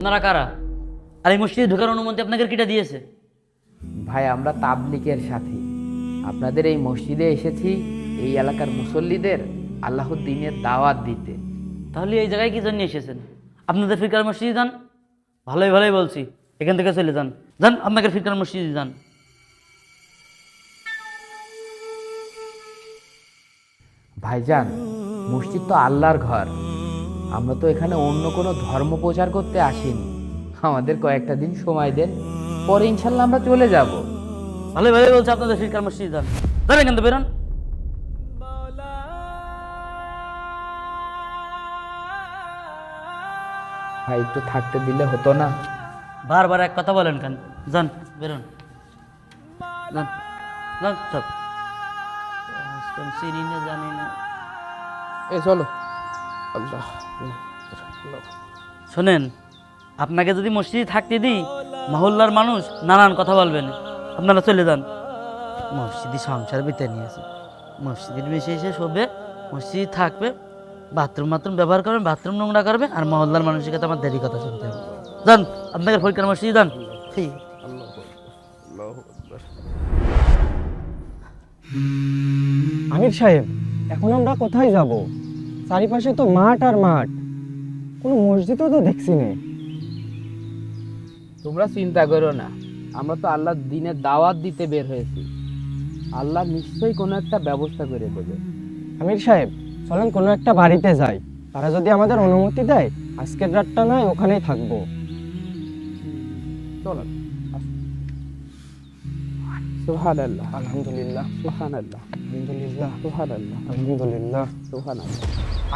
আপনারা কারা? আর এই মসজিদে ঢোকার অনুমতি আপনাদের কিটা দিয়েছে? ভাই আমরা তাবলিগের সাথী, আপনাদের এই মসজিদে এসেছি এই এলাকার মুসল্লিদের আল্লাহর দ্বীনের দাওয়াত দিতে। তাহলে এই জায়গায় কি জন্য এসেছেন? আপনাদের ফিরকার মসজিদে যান। ভালোই ভালোই বলছি, এখান থেকে চলে যান। যান আপনাদের ফিরকার মসজিদে যান। ভাইজান, মসজিদ তো আল্লাহর ঘর, আমরা তো এখানে অন্য কোনো ধর্ম প্রচার করতে আসিনি। আমাদের কয়েকটা দিন সময় দেন, পরে ইনশাল্লাহ আমরা চলে যাব। ভালোই ভালোই বলছি, আপনাদের ফিরকার মসজিদে যান। যান এখান থেকে বেরোন। ভাই একটু থাকতে দিলে হতো না? বারবার এক কথা বলেন কেন? যান বেরোন, যান যান সব। চিনি না জানি না। এই চলো। আল্লাহ শোনেন, আপনাকে যদি মসজিদে থাকতে দিই, মহল্লার মানুষ নানান কথা বলবেন। আপনারা চলে যান। মসজিদে সংসার বিতে নিয়েছে, মসজিদের বেশি এসে শোবে, মসজিদ থাকবে, বাথরুম ব্যবহার করবেন, বাথরুম নোংরা করবে, আর মহল্লার মানুষের কাছে আমার দেরি কথা শুনতে হবে। যান আপনাকে ফরিদকার মসজিদে যান। ঠিক। আমির সাহেব, এখন আমরা কোথায় যাব? চারিপাশে তো মাঠ আর মাঠ, কোনো মসজিদও তো দেখছি না। তোমরা চিন্তা করো না, আমরা তো আল্লাহর দ্বীনের দাওয়াত দিতে বের হয়েছি। আল্লাহ নিশ্চয়ই কোনো একটা ব্যবস্থা করে দেবে। আমির সাহেব, চলেন কোনো একটা বাড়িতে যাই, তারা যদি আমাদের অনুমতি দেয় আজকের রাতটা নয় ওখানেই থাকবো। চলো। সুবহানাল্লাহ, আলহামদুলিল্লাহ, সুবহানাল্লাহ, আলহামদুলিল্লাহ, সুবহানাল্লাহ, আলহামদুলিল্লাহ। সুবহানাল্লাহ।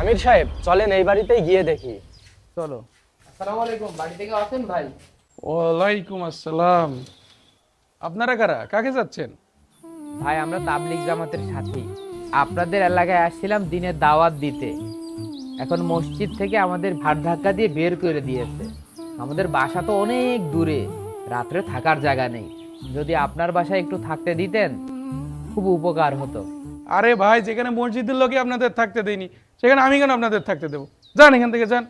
আমির সাহেব, চলেন এই বাড়িতেই গিয়ে দেখি। চলো। আসসালামু আলাইকুম, বাড়ি থেকে আছেন ভাই? ওয়ালাইকুম আসসালাম। আপনারা কারা? কাকে যাচ্ছেন? ভাই আমরা তাবলিগ জামাতের সাথী, আপনাদের এলাকায় আসছিলাম দিনের দাওয়াত দিতে। এখন মসজিদ থেকে আমাদের ভাট ধাক্কা দিয়ে বের করে দিয়েছে। আমাদের বাসা তো অনেক দূরে, রাত্রে থাকার জায়গা নেই। যদি আপনার বাসায় একটু থাকতে দিতেন খুব উপকার হতো। আরে ভাই, যেখানে মসজিদের লোকে আপনাদের থাকতে দেয়নি, সেখানে আমি কেন আপনাদের থাকতে দেবো? যান এখান থেকে, যান।